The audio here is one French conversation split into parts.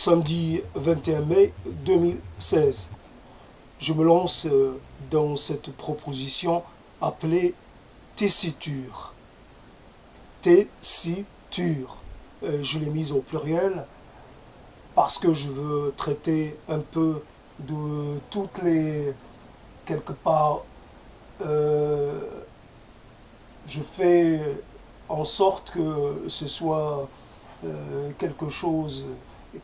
samedi 21 mai 2016. Je me lance dans cette proposition appelée tessiture. Tessiture. Je l'ai mise au pluriel parce que je veux traiter un peu de toutes les... Quelque part, je fais en sorte que ce soit quelque chose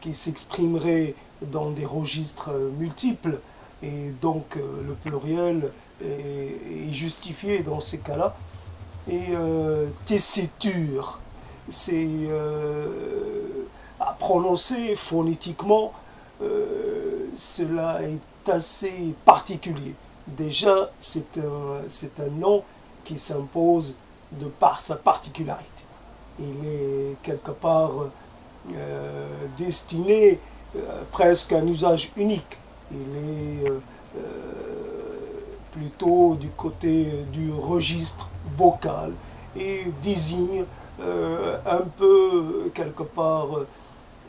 qui s'exprimerait dans des registres multiples, et donc le pluriel est justifié dans ces cas-là. Et tessiture, c'est à prononcer phonétiquement, cela est assez particulier. Déjà, c'est un nom qui s'impose de par sa particularité. Il est quelque part destiné presque à un usage unique. Il est plutôt du côté du registre vocal et désigne un peu quelque part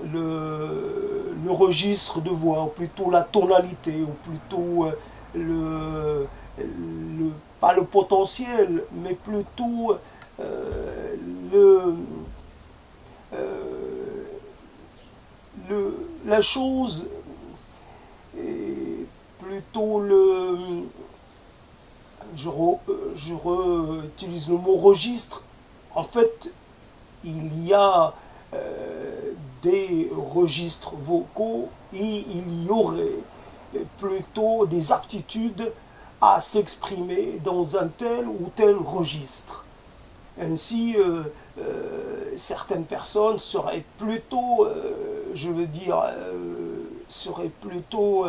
le registre de voix, ou plutôt la tonalité, ou plutôt pas le potentiel, mais plutôt la chose, et plutôt je utilise le mot registre. En fait, il y a des registres vocaux et il y aurait plutôt des aptitudes à s'exprimer dans un tel ou tel registre. Ainsi, certaines personnes seraient plutôt, je veux dire, seraient plutôt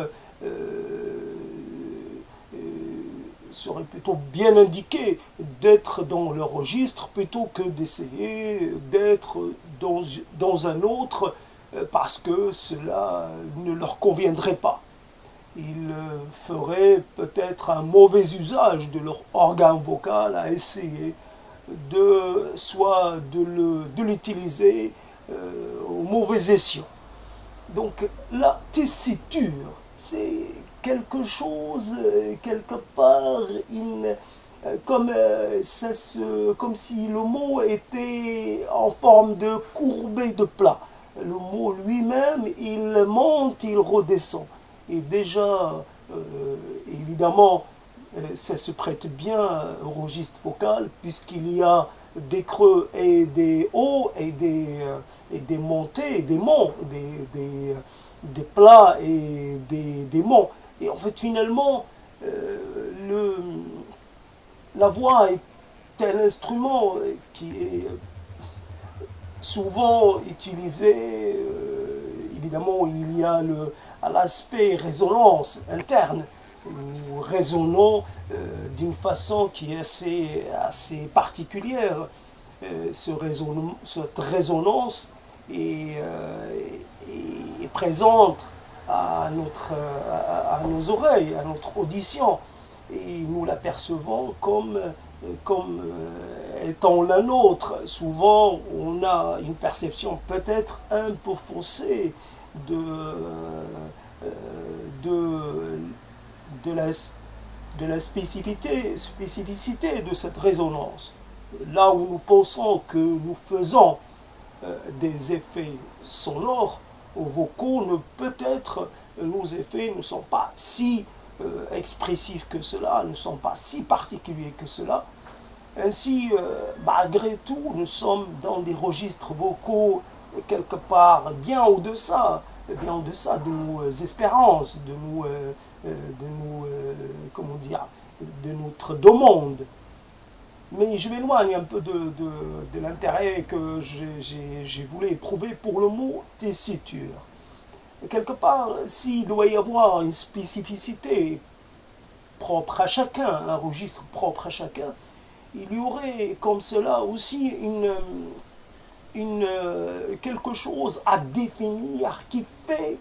bien indiquées d'être dans leur registre plutôt que d'essayer d'être dans un autre parce que cela ne leur conviendrait pas. Ils feraient peut-être un mauvais usage de leur organe vocal à essayer de l'utiliser au mauvais escient. Donc la tessiture, c'est quelque chose, quelque part, comme si le mot était en forme de courbée de plat. Le mot lui-même, il monte, il redescend. Et déjà, évidemment, ça se prête bien au registre vocal, puisqu'il y a des creux et des hauts, et des montées, et des monts, des plats et des monts. Et en fait, finalement, la voix est un instrument qui est souvent utilisé. Évidemment, il y a l'aspect résonance interne. Nous résonnons d'une façon qui est assez particulière. Cette résonance est présente à nos oreilles, à notre audition, et nous l'apercevons comme étant la nôtre. Souvent, on a une perception peut-être un peu faussée de la spécificité de cette résonance. Là où nous pensons que nous faisons des effets sonores ou vocaux, peut-être nos effets ne sont pas si expressifs que cela, ne sont pas si particuliers que cela. Ainsi, malgré tout, nous sommes dans des registres vocaux quelque part bien au-deçà de nos espérances, comment dire, de notre demande. Mais je m'éloigne un peu de l'intérêt que j'ai voulu éprouver pour le mot tessiture. Quelque part, s'il doit y avoir une spécificité propre à chacun, un registre propre à chacun, il y aurait comme cela aussi quelque chose à définir qui fait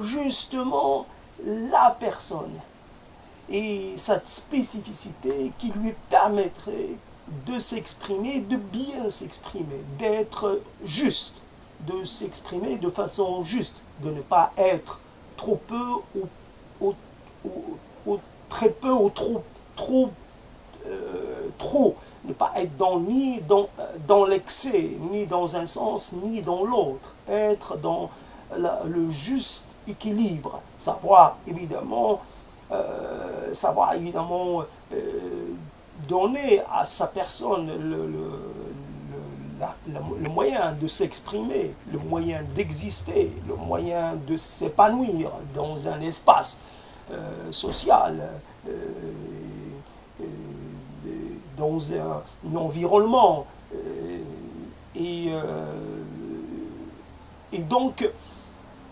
justement la personne, et cette spécificité qui lui permettrait de s'exprimer, de bien s'exprimer, d'être juste. de s'exprimer de façon juste, de ne pas être trop peu ou, très peu ou trop, ne pas être ni dans l'excès, ni dans un sens, ni dans l'autre, être dans le juste équilibre, savoir évidemment donner à sa personne le moyen de s'exprimer, le moyen d'exister, le moyen de s'épanouir dans un espace social, dans un environnement. Et donc,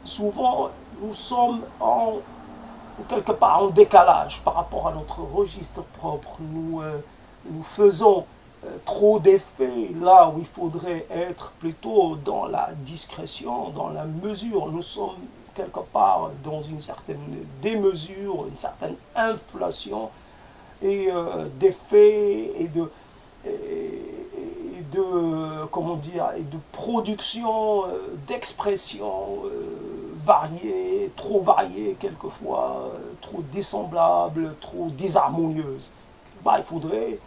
souvent, nous sommes quelque part en décalage par rapport à notre registre propre. Nous faisons trop d'effets là où il faudrait être plutôt dans la discrétion, dans la mesure. Nous sommes quelque part dans une certaine démesure, une certaine inflation et d'effets et de production, d'expression variées, trop variées quelquefois, trop dissemblables, trop désharmonieuses. Il faudrait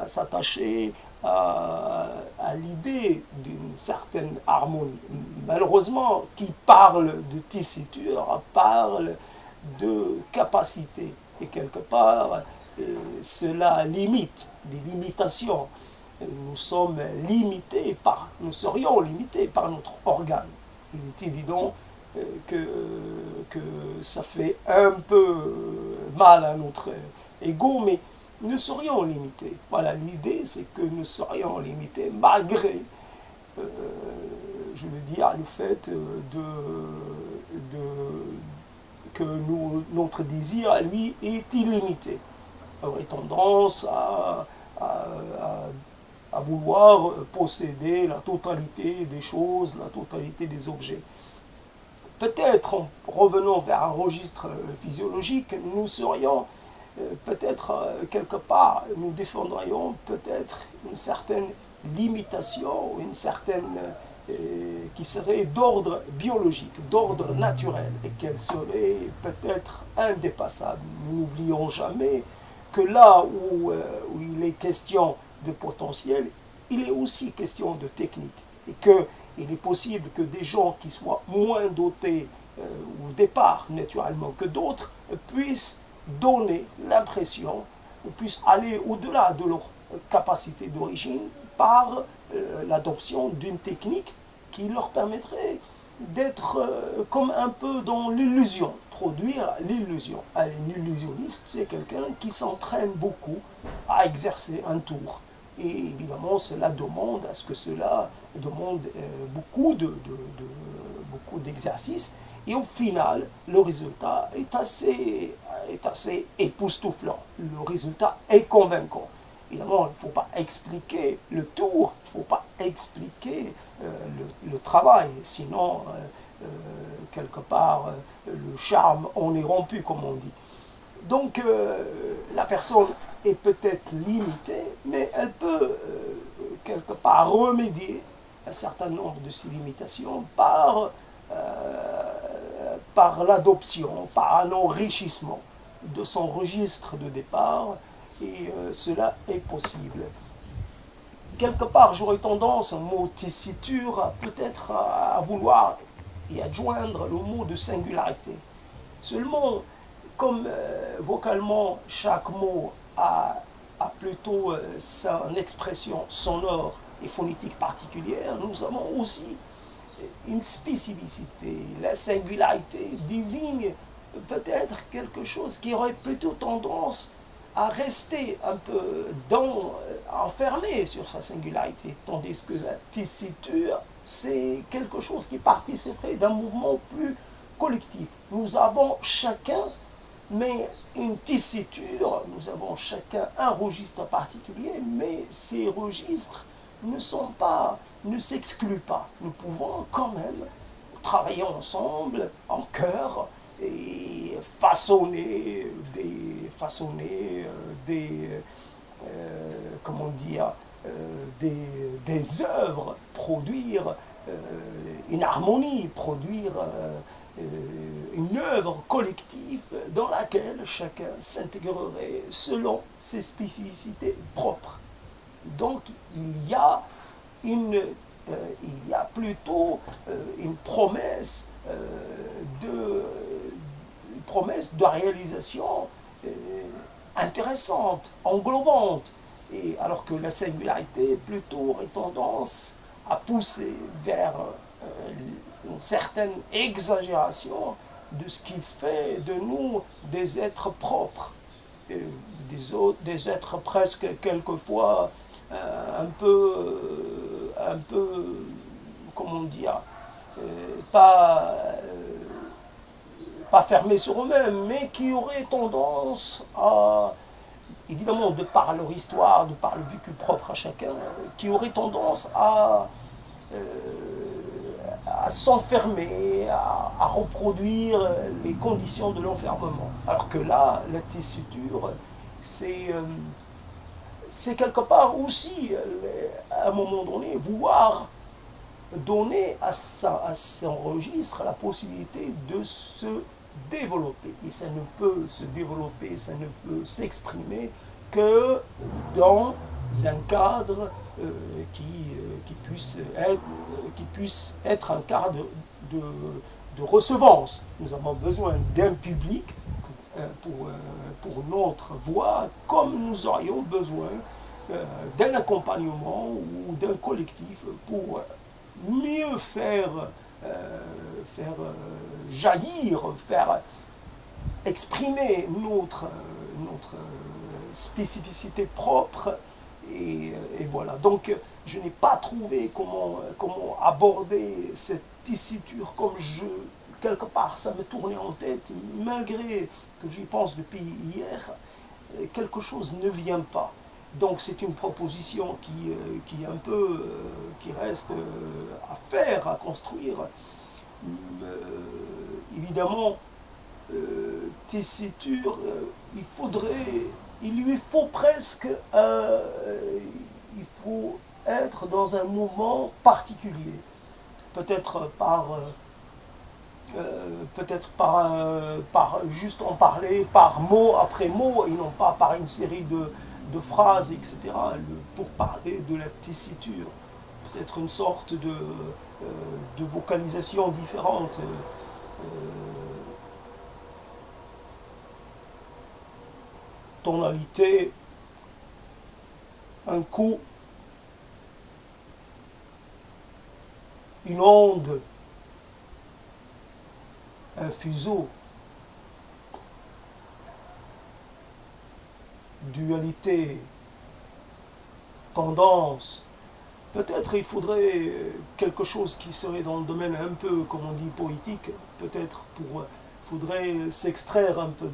s'attacher à l'idée d'une certaine harmonie. Malheureusement, qui parle de tessiture parle de capacité. Et quelque part, cela limite, des limitations. Nous serions limités par notre organe. Il est évident que ça fait un peu mal à notre ego, mais nous serions limités. Voilà, l'idée c'est que nous serions limités malgré, je veux dire, le fait que notre désir, lui, est illimité. On aurait tendance à vouloir posséder la totalité des choses, la totalité des objets. Peut-être en revenant vers un registre physiologique, nous serions peut-être quelque part, nous défendrions peut-être une certaine limitation, une certaine qui serait d'ordre biologique, d'ordre naturel, et qu'elle serait peut-être indépassable. Nous n'oublions jamais que là où il est question de potentiel, il est aussi question de technique, et qu'il est possible que des gens qui soient moins dotés au départ naturellement que d'autres puissent donner l'impression, puissent aller au-delà de leur capacité d'origine par l'adoption d'une technique qui leur permettrait d'être comme un peu dans l'illusion, produire l'illusion. Un illusionniste, c'est quelqu'un qui s'entraîne beaucoup à exercer un tour. Et évidemment, cela demande à ce que cela demande beaucoup d'exercices. Et au final, le résultat est assez époustouflant. Le résultat est convaincant. Évidemment, il ne faut pas expliquer le tour, il ne faut pas expliquer le travail, sinon, quelque part, le charme en est rompu, comme on dit. Donc, la personne est peut-être limitée, mais elle peut, quelque part, remédier à un certain nombre de ces limitations par l'adoption, par un enrichissement de son registre de départ, et cela est possible. Quelque part, j'aurais tendance, un mot tessiture, peut-être à vouloir y adjoindre le mot de singularité. Seulement, comme vocalement, chaque mot a plutôt son expression sonore et phonétique particulière, nous avons aussi une spécificité. La singularité désigne peut-être quelque chose qui aurait plutôt tendance à rester un peu enfermé sur sa singularité, tandis que la tessiture, c'est quelque chose qui participerait d'un mouvement plus collectif. Nous avons chacun, mais une tessiture, nous avons chacun un registre particulier, mais ces registres ne s'excluent pas. Nous pouvons quand même travailler ensemble, en chœur, et façonner comment dire, des œuvres, produire une harmonie, produire une œuvre collective dans laquelle chacun s'intégrerait selon ses spécificités propres. Donc il y a plutôt une promesse de réalisation intéressante, englobante, et alors que la singularité plutôt aurait tendance à pousser vers une certaine exagération de ce qui fait de nous des êtres propres, des êtres presque quelquefois un peu, comment dire, pas fermés sur eux-mêmes, mais qui auraient tendance à, évidemment de par leur histoire, de par le vécu propre à chacun, qui auraient tendance à s'enfermer, à reproduire les conditions de l'enfermement. Alors que là, la tessiture, c'est quelque part aussi, à un moment donné, vouloir donner à son registre la possibilité de se développer. Et ça ne peut se développer, ça ne peut s'exprimer que dans un cadre qui puisse être un cadre de recevance. Nous avons besoin d'un public pour notre voix, comme nous aurions besoin d'un accompagnement ou d'un collectif pour mieux faire jaillir, faire exprimer notre spécificité propre. Et voilà. Donc, je n'ai pas trouvé comment aborder cette tessiture comme quelque part, ça me tournait en tête, malgré que j'y pense depuis hier, quelque chose ne vient pas. Donc c'est une proposition qui reste à faire, à construire. Évidemment, tessiture, il lui faut presque, il faut être dans un mouvement particulier, peut-être par juste en parler, par mot après mot, et non pas par une série de phrases, etc., pour parler de la tessiture. Peut-être une sorte de vocalisation différente. Tonalité, un coup, une onde, un fuseau, dualité, tendance. Peut-être il faudrait quelque chose qui serait dans le domaine un peu, comme on dit, poétique. Peut-être faudrait s'extraire un peu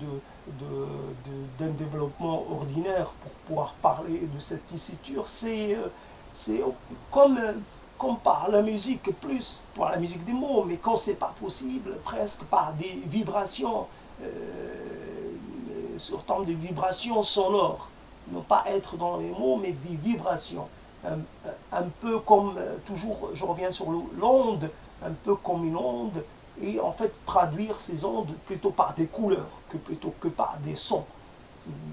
d'un développement ordinaire pour pouvoir parler de cette tessiture. C'est comme par la musique, plus par la musique des mots, mais quand c'est pas possible, presque par des vibrations, surtout des vibrations sonores, non pas être dans les mots, mais des vibrations. Un peu comme, toujours, je reviens sur l'onde, un peu comme une onde, et en fait traduire ces ondes plutôt par des couleurs plutôt que par des sons.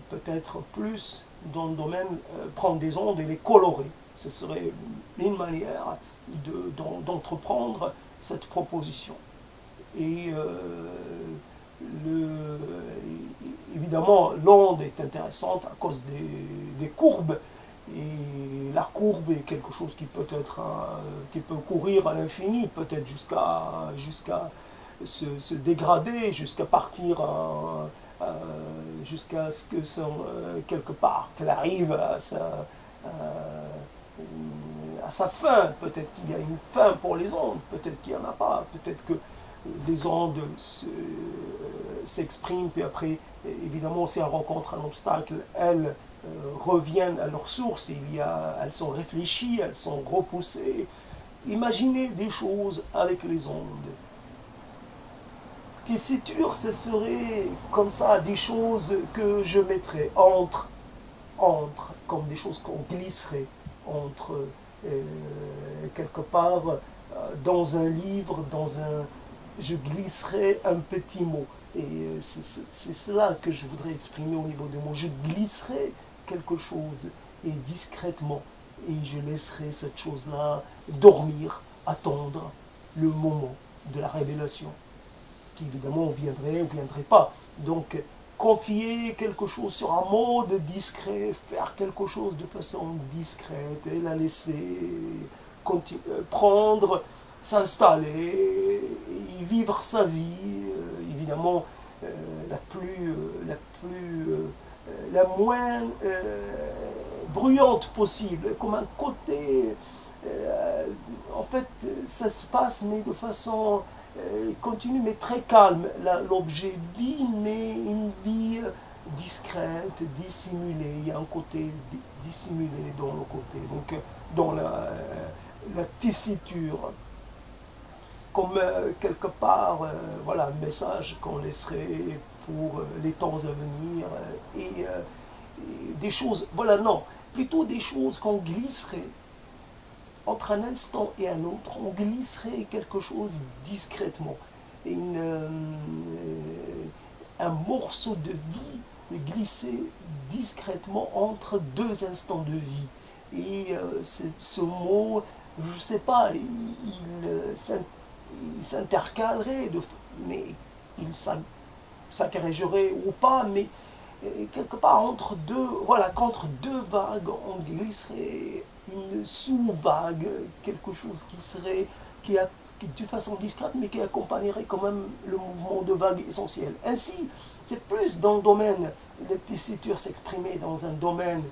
Peut-être plus dans le domaine, prendre des ondes et les colorer. Ce serait une manière d'entreprendre cette proposition. Et évidemment, l'onde est intéressante à cause des courbes. Et la courbe est quelque chose qui peut courir à l'infini, peut-être jusqu'à se dégrader, jusqu'à partir, jusqu'à ce que quelque part qu'elle arrive à sa fin. Peut-être qu'il y a une fin pour les ondes, peut-être qu'il n'y en a pas, peut-être que les ondes s'expriment, puis après, évidemment, si elles rencontrent un obstacle, elles reviennent à leur source, elles sont réfléchies, elles sont repoussées. Imaginez des choses avec les ondes. Tessiture, ce serait comme ça des choses que je mettrais entre, comme des choses qu'on glisserait entre, quelque part, dans un livre, je glisserai un petit mot. Et c'est cela que je voudrais exprimer au niveau des mots. Je glisserai quelque chose et discrètement. Et je laisserai cette chose-là dormir, attendre le moment de la révélation. Qui évidemment viendrait ou viendrait pas. Donc, confier quelque chose sur un mode discret, faire quelque chose de façon discrète et la laisser prendre, s'installer, et vivre sa vie, évidemment, la moins bruyante possible, comme un côté, en fait, ça se passe, mais de façon continue, mais très calme. L'objet vit, mais une vie discrète, dissimulée. Il y a un côté dissimulé dans le côté, donc dans la tessiture, comme quelque part, voilà, un message qu'on laisserait pour les temps à venir, et des choses, voilà, non, plutôt des choses qu'on glisserait entre un instant et un autre, on glisserait quelque chose discrètement. Un morceau de vie glissé discrètement entre deux instants de vie. Et ce mot, je ne sais pas, il s'intercalerait, mais il s'agrégerait ou pas, mais quelque part entre deux, voilà, qu'entre deux vagues, on glisserait une sous-vague, quelque chose de façon discrète, mais qui accompagnerait quand même le mouvement de vague essentiel. Ainsi, c'est plus dans le domaine, la tessiture s'exprimer dans un domaine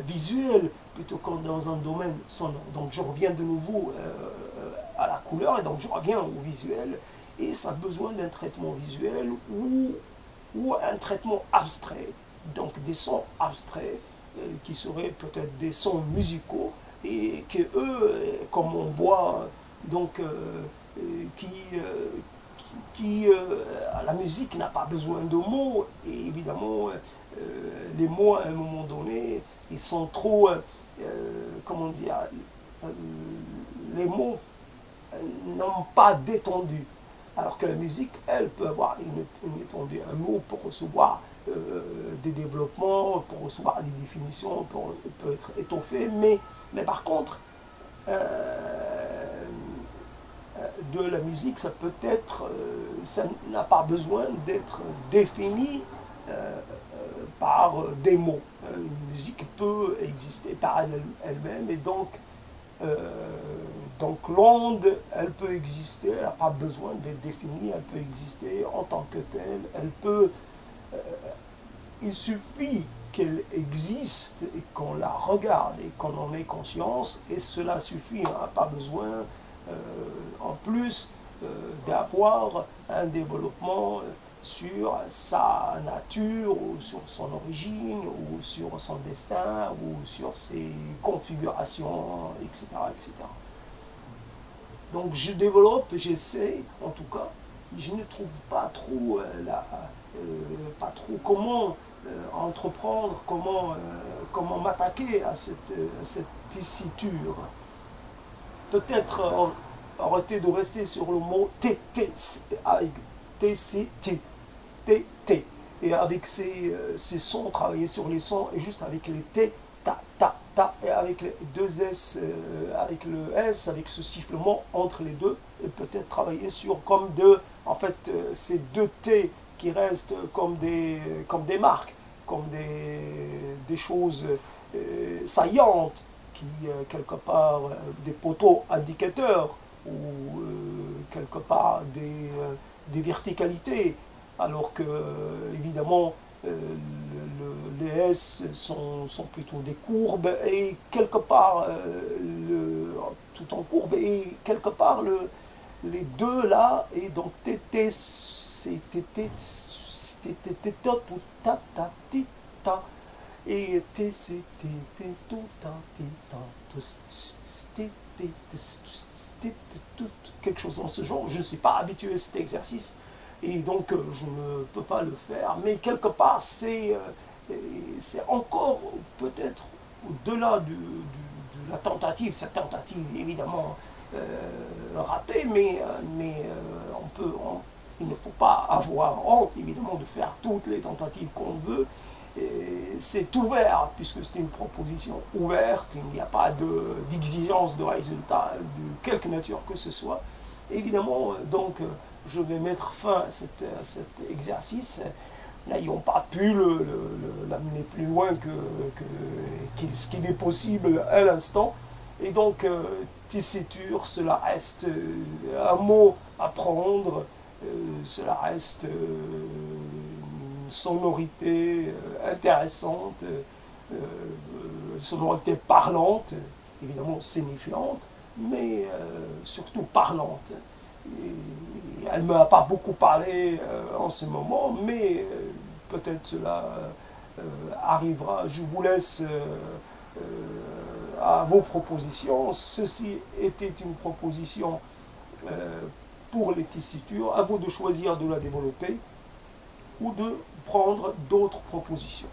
visuel, plutôt que dans un domaine sonore. Donc je reviens de nouveau à la couleur, et donc je reviens au visuel, et ça a besoin d'un traitement visuel ou un traitement abstrait, donc des sons abstraits, qui seraient peut-être des sons musicaux, et que eux, comme on voit, donc, la musique n'a pas besoin de mots, et évidemment, les mots, à un moment donné, ils sont trop, comment dire, les mots n'ont pas d'étendue. Alors que la musique, elle peut avoir une étendue. Un mot pour recevoir des développements, pour recevoir des définitions, peut être étoffé, mais par contre, de la musique, ça peut être, ça n'a pas besoin d'être défini par des mots. Une musique peut exister par elle-même, et donc l'onde, elle peut exister, elle n'a pas besoin d'être définie, elle peut exister en tant que telle, il suffit qu'elle existe et qu'on la regarde et qu'on en ait conscience, et cela suffit, on n'a pas besoin en plus d'avoir un développement sur sa nature, ou sur son origine, ou sur son destin, ou sur ses configurations, etc. etc. Donc je développe, j'essaie, en tout cas, je ne trouve pas trop, comment entreprendre, comment m'attaquer à cette tessiture. Peut-être arrêter de rester sur le mot T, avec TCT, T, et avec ces sons, travailler sur les sons, et juste avec les T, ta, et avec les deux S, avec le S, avec ce sifflement entre les deux, et peut-être travailler sur en fait, ces deux T qui restent comme des marques, comme des choses saillantes, qui, quelque part, des poteaux indicateurs, ou quelque part des verticalités, alors que, évidemment, les S sont plutôt des courbes, et quelque part, tout en courbe, et quelque part, les deux là, et donc tété, c'est tété, tété, tout ta, ta, ti, ta, et té, c'est tété, tout ta, ti, ta, quelque chose dans ce genre. Je ne suis pas habitué à cet exercice, et donc je ne peux pas le faire, mais quelque part c'est encore peut-être au-delà de la tentative. Cette tentative, évidemment, raté, mais il ne faut pas avoir honte, évidemment, de faire toutes les tentatives qu'on veut. C'est ouvert, puisque c'est une proposition ouverte, il n'y a pas d'exigence de résultat de quelque nature que ce soit. Évidemment, donc, je vais mettre fin à cet exercice, n'ayant pas pu l'amener plus loin ce qu'il est possible à l'instant. Et donc, tessiture, cela reste un mot à prendre, cela reste une sonorité intéressante, sonorité parlante, évidemment signifiante, mais surtout parlante. Et elle ne m'a pas beaucoup parlé en ce moment, mais peut-être cela arrivera. Je vous laisse à vos propositions. Ceci était une proposition pour les tessitures. À vous de choisir de la développer ou de prendre d'autres propositions.